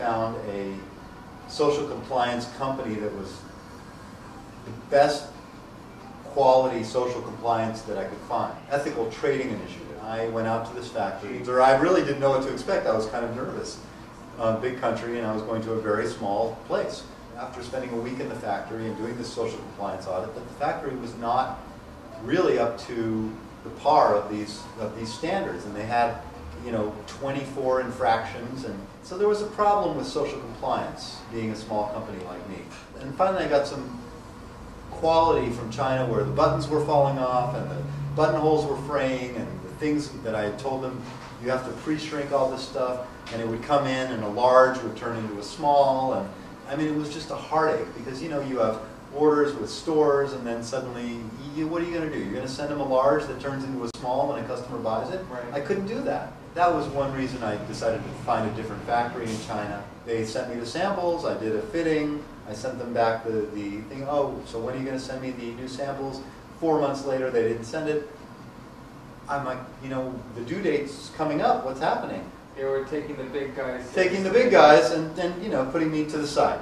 found a social compliance company that was the best quality social compliance that I could find. Ethical Trading Initiative. I went out to this factory where I really didn't know what to expect. I was kind of nervous. Big country, and I was going to a very small place. After spending a week in the factory and doing this social compliance audit, that the factory was not really up to the par of these standards, and they had 24 infractions, and so there was a problem with social compliance being a small company like me. And finally I got some quality from China where the buttons were falling off and the buttonholes were fraying, and the things that I had told them, you have to pre-shrink all this stuff, and it would come in and a large would turn into a small, and I mean it was just a heartache because you have orders with stores, and then suddenly, what are you going to do? You're going to send them a large that turns into a small when a customer buys it? Right. I couldn't do that. That was one reason I decided to find a different factory in China. They sent me the samples, I did a fitting, I sent them back the thing, oh, so when are you going to send me the new samples? 4 months later, they didn't send it. I'm like, the due date's coming up, what's happening? They were taking the big guys. Taking the big guys and putting me to the side.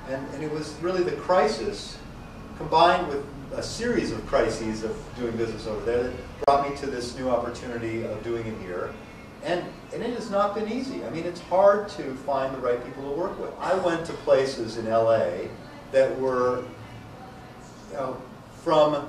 And it was really the crisis, combined with a series of crises of doing business over there, that brought me to this new opportunity of doing it here. And it has not been easy. I mean, it's hard to find the right people to work with. I went to places in LA that were from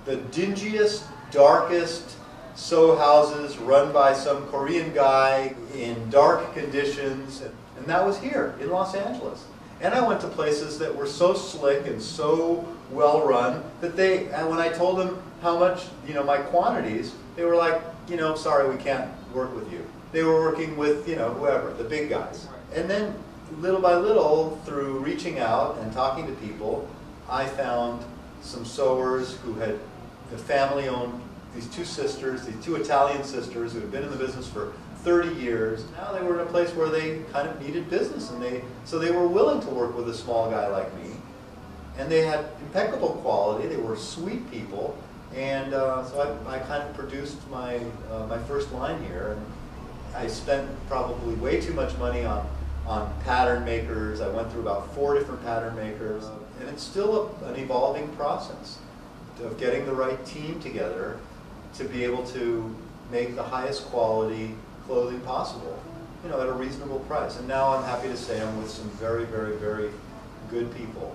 the dingiest, darkest Soho houses run by some Korean guy in dark conditions, and that was here in Los Angeles. And I went to places that were so slick and so well run that when I told them how much, my quantities, they were like, sorry, we can't work with you. They were working with, whoever, the big guys. And then little by little, through reaching out and talking to people, I found some sewers who had, the family owned these two sisters, these two Italian sisters who had been in the business for 30 years. Now they were in a place where they kind of needed business, and so they were willing to work with a small guy like me. And they had impeccable quality. They were sweet people, and so I kind of produced my first line here. And I spent probably way too much money on pattern makers. I went through about 4 different pattern makers, and it's still an evolving process of getting the right team together to be able to make the highest quality clothing possible, at a reasonable price. And now I'm happy to say I'm with some very, very, very good people.